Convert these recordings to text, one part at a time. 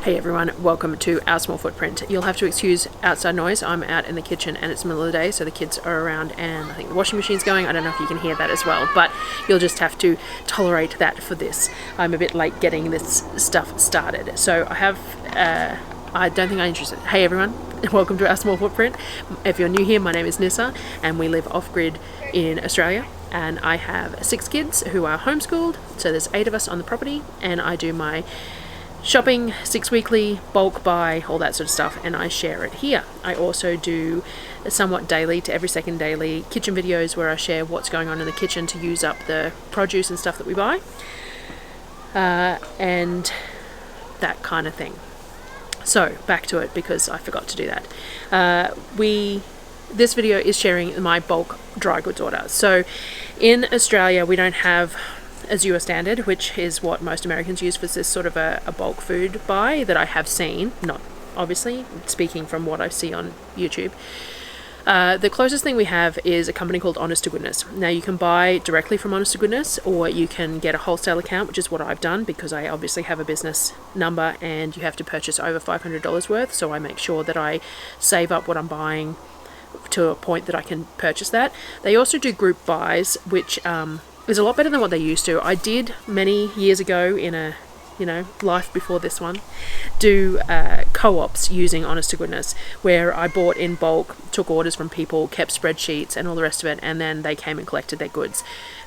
Hey everyone, welcome to Our Small Footprint. You'll have to excuse outside noise. I'm out in the kitchen and it's the middle of the day, so the kids are around and I think the washing machine's going. I don't know if you can hear that as well, but you'll just have to tolerate that for this. I'm a bit late getting this stuff started. So I don't think I'm interested. Hey everyone, welcome to Our Small Footprint. If you're new here, my name is Nyssa and we live off-grid in Australia. And I have 6 kids who are homeschooled, so there's 8 of us on the property, and I do my shopping 6 weekly, bulk buy, all that sort of stuff, and I share it here. I also do somewhat daily to every second daily kitchen videos where I share what's going on in the kitchen to use up the produce and stuff that we buy, and that kind of thing. So back to it, because I forgot to do that. This video is sharing my bulk dry goods order. So in Australia we don't have Azure standard, which is what most Americans use for this sort of a bulk food buy that I have seen, not obviously speaking from what I see on YouTube. The closest thing we have is a company called Honest to Goodness. Now you can buy directly from Honest to Goodness, or you can get a wholesale account, which is what I've done because I obviously have a business number and you have to purchase over $500 worth, so I make sure that I save up what I'm buying to a point that I can purchase that. They also do group buys, which is a lot better than what they used to. I did many years ago in a life before this one, do co-ops using Honest to Goodness, where I bought in bulk, took orders from people, kept spreadsheets and all the rest of it, and then they came and collected their goods.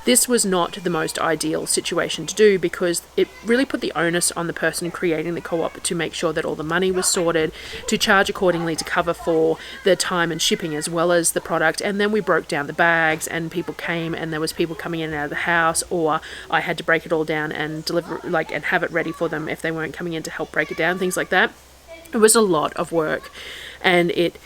This was not the most ideal situation to do because it really put the onus on the person creating the co-op to make sure that all the money was sorted, to charge accordingly to cover for the time and shipping as well as the product. And then we broke down the bags and people came and there was people coming in and out of the house, or I had to break it all down and deliver, and have it ready for them if they weren't coming in to help break it down, things like that. It was a lot of work and it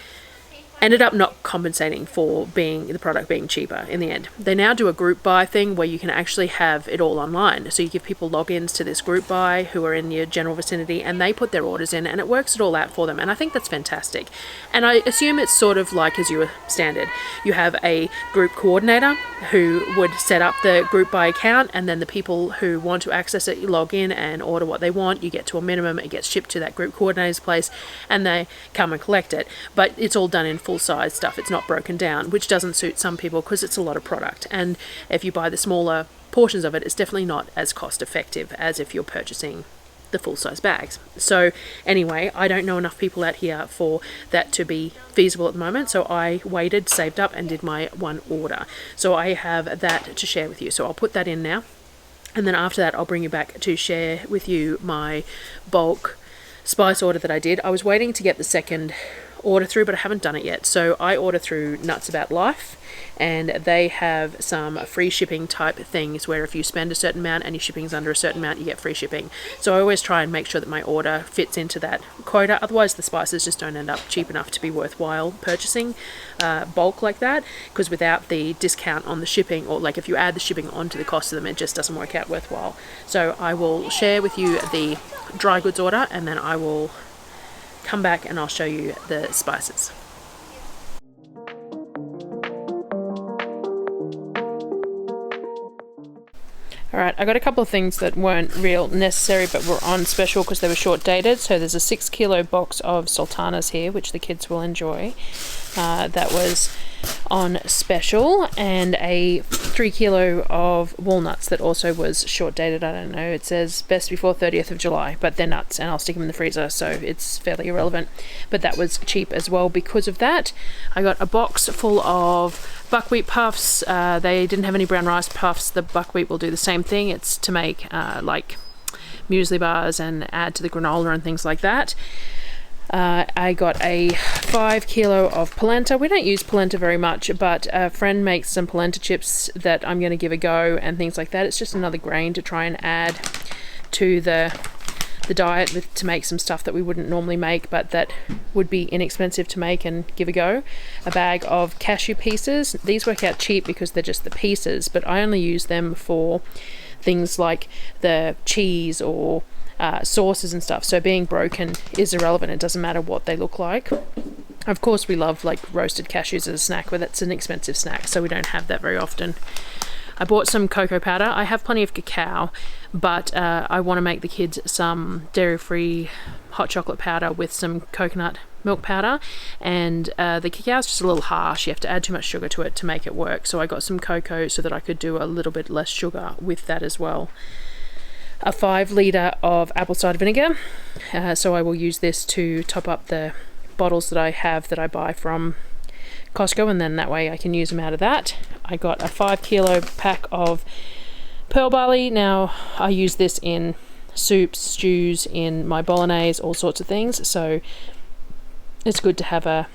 ended up not compensating for the product being cheaper in the end. They now do a group buy thing where you can actually have it all online. So you give people logins to this group buy who are in your general vicinity and they put their orders in and it works it all out for them. And I think that's fantastic. And I assume it's sort of like Azure standard. You have a group coordinator who would set up the group buy account, and then the people who want to access it, you log in and order what they want. You get to a minimum, it gets shipped to that group coordinator's place and they come and collect it. But it's all done in full size stuff. It's not broken down, which doesn't suit some people because it's a lot of product, and if you buy the smaller portions of it, it's definitely not as cost effective as if you're purchasing the full size bags. So anyway, I don't know enough people out here for that to be feasible at the moment, so I waited, saved up and did my one order. So I have that to share with you, so I'll put that in now, and then after that I'll bring you back to share with you my bulk spice order that I did. I was waiting to get the second order through, but I haven't done it yet. So I order through Nuts About Life, and they have some free shipping type things where if you spend a certain amount and your shipping is under a certain amount, you get free shipping. So I always try and make sure that my order fits into that quota, otherwise the spices just don't end up cheap enough to be worthwhile purchasing bulk like that, because without the discount on the shipping, or like if you add the shipping onto the cost of them, it just doesn't work out worthwhile. So I will share with you the dry goods order and then I will come back and I'll show you the spices. Alright, I got a couple of things that weren't real necessary but were on special because they were short dated. So there's a 6 kilo box of sultanas here, which the kids will enjoy. That was on special, and a 3 kilo of walnuts that also was short dated. I don't know, it says best before 30th of July, but they're nuts and I'll stick them in the freezer, so it's fairly irrelevant, but that was cheap as well because of that. I got a box full of buckwheat puffs. They didn't have any brown rice puffs. The buckwheat will do the same thing. It's to make like muesli bars and add to the granola and things like that. I got a 5 kilo of polenta. We don't use polenta very much, but a friend makes some polenta chips that I'm going to give a go and things like that. It's just another grain to try and add to the diet to make some stuff that we wouldn't normally make, but that would be inexpensive to make and give a go. A bag of cashew pieces. These work out cheap because they're just the pieces, but I only use them for things like the cheese or sauces and stuff, so being broken is irrelevant. It doesn't matter what they look like. Of course we love like roasted cashews as a snack, but that's an expensive snack, so we don't have that very often. I bought some cocoa powder. I have plenty of cacao, but I want to make the kids some dairy-free hot chocolate powder with some coconut milk powder, and the cacao is just a little harsh. You have to add too much sugar to it to make it work, so I got some cocoa so that I could do a little bit less sugar with that as well. A 5 litre of apple cider vinegar, so I will use this to top up the bottles that I have that I buy from Costco, and then that way I can use them out of that. I got a 5 kilo pack of pearl barley. Now I use this in soups, stews, in my bolognese, all sorts of things, so it's good to have a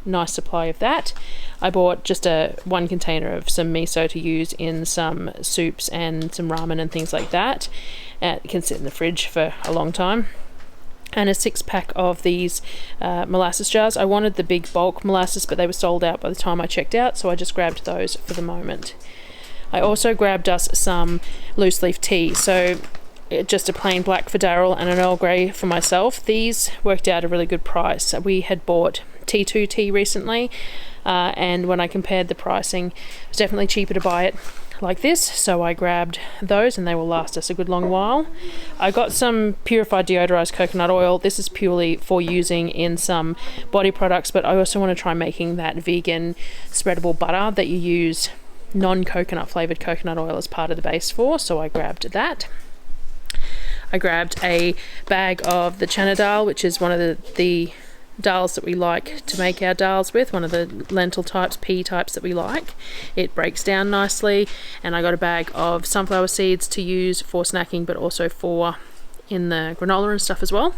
nice supply of that. I bought just one container of some miso to use in some soups and some ramen and things like that. It can sit in the fridge for a long time. And a 6-pack of these molasses jars. I wanted the big bulk molasses, but they were sold out by the time I checked out, so I just grabbed those for the moment. I also grabbed us some loose leaf tea, so just a plain black for Darryl and an Earl Grey for myself. These worked out a really good price. We had bought T2 tea recently, and when I compared the pricing, it was definitely cheaper to buy it like this, so I grabbed those, and they will last us a good long while. I got some purified deodorized coconut oil. This is purely for using in some body products, but I also want to try making that vegan spreadable butter that you use non-coconut flavored coconut oil as part of the base for, so I grabbed that. I grabbed a bag of the chana dal, which is one of the dals that we like to make our dals with, one of the lentil types, pea types that we like. It breaks down nicely. And I got a bag of sunflower seeds to use for snacking, but also for in the granola and stuff as well.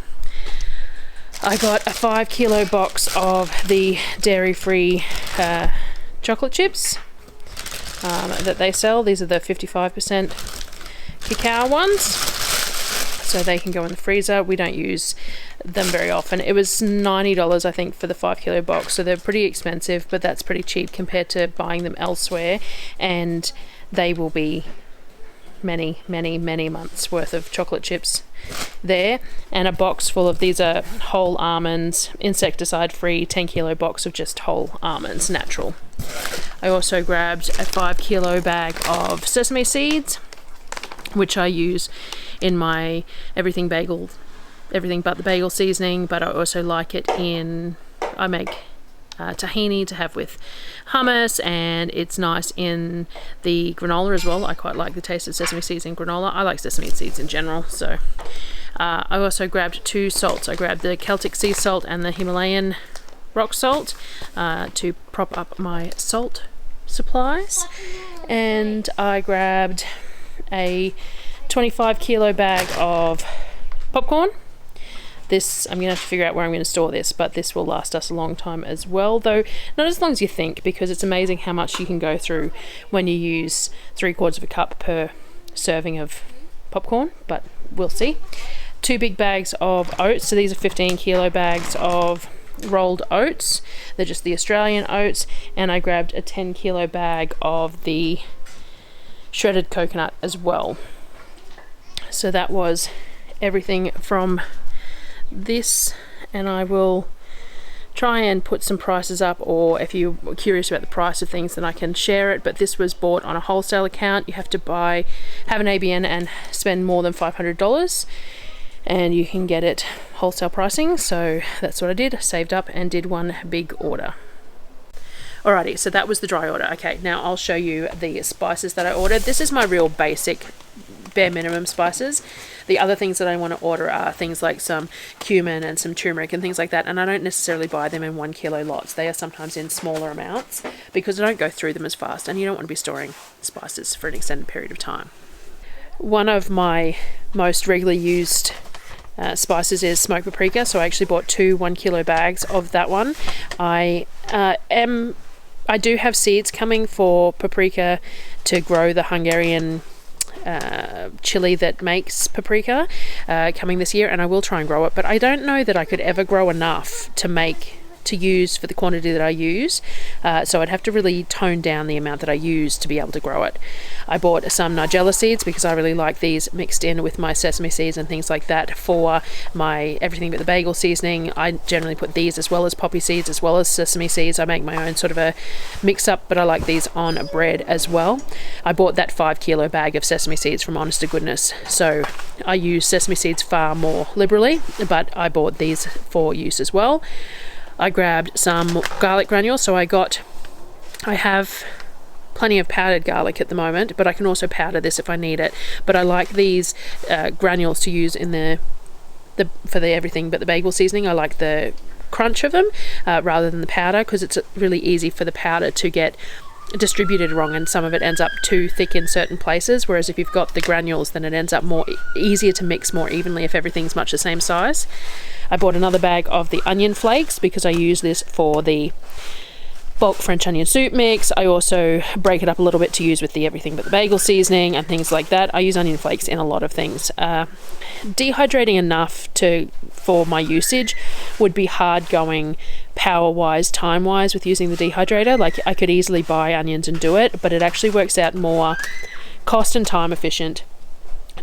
I got a 5 kilo box of the dairy-free chocolate chips that they sell. These are the 55% cacao ones, so they can go in the freezer. We don't use them very often. It was $90, I think, for the 5 kilo box, so they're pretty expensive, but that's pretty cheap compared to buying them elsewhere, and they will be many months worth of chocolate chips there. And a box full of these are whole almonds, insecticide free, 10 kilo box of just whole almonds, natural. I also grabbed a 5 kilo bag of sesame seeds, which I use in my everything but the bagel seasoning, but I also like it I make tahini to have with hummus, and it's nice in the granola as well. I quite like the taste of sesame seeds in granola. I like sesame seeds in general. So I also grabbed 2 salts. I grabbed the Celtic sea salt and the Himalayan rock salt to prop up my salt supplies, and I grabbed a 25 kilo bag of popcorn. This, I'm going to have to figure out where I'm going to store this, but this will last us a long time as well, though not as long as you think, because it's amazing how much you can go through when you use 3/4 of a cup per serving of popcorn, but we'll see. 2 big bags of oats, so these are 15 kilo bags of rolled oats. They're just the Australian oats, and I grabbed a 10 kilo bag of the shredded coconut as well. So that was everything from this, and I will try and put some prices up, or if you're curious about the price of things, then I can share it. But this was bought on a wholesale account. You have to have an ABN and spend more than $500, and you can get it wholesale pricing. So that's what I did. I saved up and did one big order. Alrighty, so that was the dry order. Okay, now I'll show you the spices that I ordered. This is my real basic bare minimum spices. The other things that I want to order are things like some cumin and some turmeric and things like that, and I don't necessarily buy them in 1 kilo lots. They are sometimes in smaller amounts because I don't go through them as fast, and you don't want to be storing spices for an extended period of time. One of my most regularly used spices is smoked paprika, so I actually bought 2 1 kilo bags of that one. I do have seeds coming for paprika to grow the Hungarian chili that makes paprika coming this year, and I will try and grow it, but I don't know that I could ever grow enough to to use for the quantity that I use, so I'd have to really tone down the amount that I use to be able to grow it. I bought some Nigella seeds because I really like these mixed in with my sesame seeds and things like that for my everything but the bagel seasoning. I generally put these as well as poppy seeds as well as sesame seeds. I make my own sort of a mix up, but I like these on bread as well. I bought that 5 kilo bag of sesame seeds from Honest to Goodness, so I use sesame seeds far more liberally, but I bought these for use as well. I grabbed some garlic granules, so I have plenty of powdered garlic at the moment, but I can also powder this if I need it. But I like these granules to use in for the everything but the bagel seasoning. I like the crunch of them rather than the powder, because it's really easy for the powder to get distributed wrong, and some of it ends up too thick in certain places, whereas if you've got the granules, then it ends up more easier to mix more evenly if everything's much the same size. I bought another bag of the onion flakes because I use this for the bulk French onion soup mix. I also break it up a little bit to use with the everything but the bagel seasoning and things like that. I use onion flakes in a lot of things. Dehydrating enough for my usage would be hard going power wise, time wise with using the dehydrator. Like, I could easily buy onions and do it, but it actually works out more cost and time efficient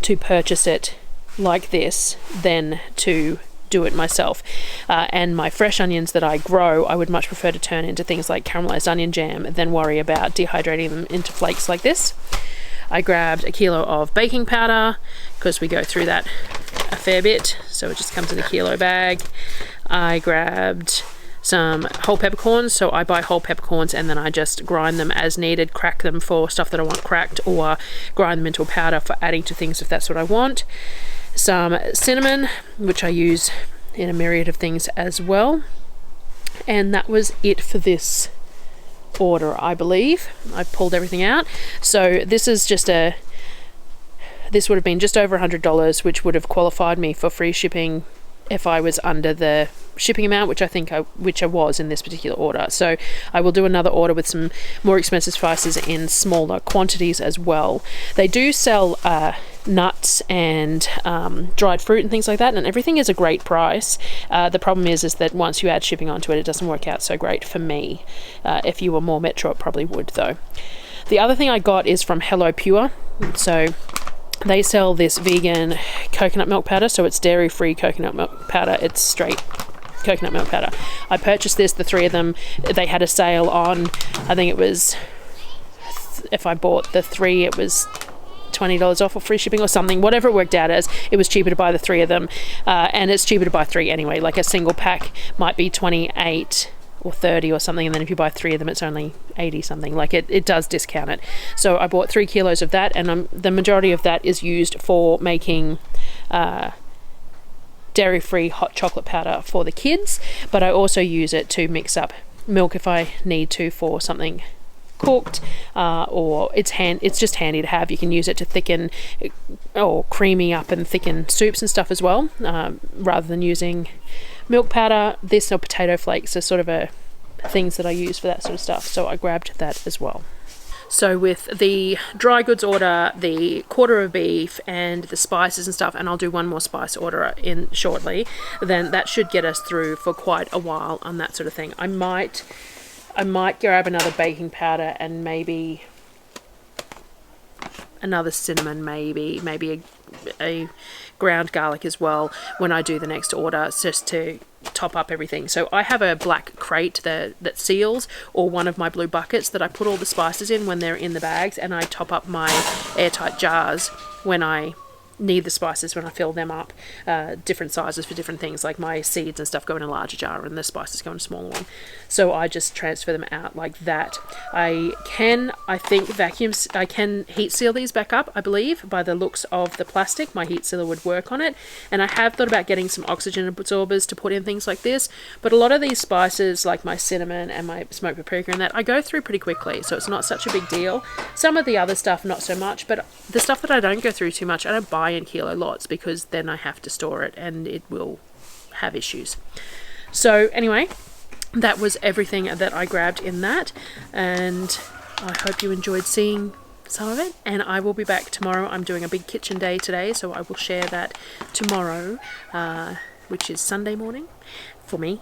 to purchase it like this than to do it myself. And my fresh onions that I grow, I would much prefer to turn into things like caramelized onion jam than worry about dehydrating them into flakes like this. I grabbed a kilo of baking powder because we go through that a fair bit, so it just comes in a kilo bag. I grabbed some whole peppercorns, so I buy whole peppercorns and then I just grind them as needed, crack them for stuff that I want cracked, or grind them into a powder for adding to things if that's what I want. Some cinnamon, which I use in a myriad of things as well. And that was it for this order, I believe. I pulled everything out. So this is just this would have been just over $100, which would have qualified me for free shipping if I was under the shipping amount, which I was in this particular order. So I will do another order with some more expensive spices in smaller quantities as well. They do sell nuts and dried fruit and things like that, and everything is a great price. The problem is that once you add shipping onto it, it doesn't work out so great for me. If you were more metro, it probably would though. The other thing I got is from Hello Pure. So they sell this vegan coconut milk powder, so it's dairy-free coconut milk powder. It's straight coconut milk powder. I purchased this, the 3 of them. They had a sale on, I think it was, if I bought the 3, it was $20 off or free shipping or something. Whatever it worked out as, it was cheaper to buy the 3 of them, and it's cheaper to buy 3 anyway. Like, a single pack might be 28 or 30 or something, and then if you buy 3 of them, it's only 80 something. Like, it does discount it. So I bought 3 kilos of that, and the majority of that is used for making dairy-free hot chocolate powder for the kids, but I also use it to mix up milk if I need to for something cooked, or it's just handy to have. You can use it to thicken or creamy up and thicken soups and stuff as well, rather than using milk powder. This or potato flakes are sort of things that I use for that sort of stuff, so I grabbed that as well. So with the dry goods order, the quarter of beef and the spices and stuff, and I'll do one more spice order in shortly, then that should get us through for quite a while on that sort of thing. I might grab another baking powder and maybe another cinnamon, maybe a ground garlic as well when I do the next order, just to top up everything. So I have a black crate that seals, or one of my blue buckets that I put all the spices in when they're in the bags, and I top up my airtight jars when I need the spices, when I fill them up, different sizes for different things. Like, my seeds and stuff go in a larger jar and the spices go in a smaller one, so I just transfer them out like that. I can heat seal these back up, I believe, by the looks of the plastic. My heat sealer would work on it, and I have thought about getting some oxygen absorbers to put in things like this, but a lot of these spices, like my cinnamon and my smoked paprika and that, I go through pretty quickly, so it's not such a big deal. Some of the other stuff, not so much, but the stuff that I don't go through too much, I don't buy in kilo lots, because then I have to store it and it will have issues. So anyway, that was everything that I grabbed in that, and I hope you enjoyed seeing some of it, and I will be back tomorrow. I'm doing a big kitchen day today, so I will share that tomorrow, which is Sunday morning for me,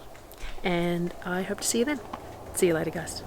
and I hope to see you then. See you later, guys.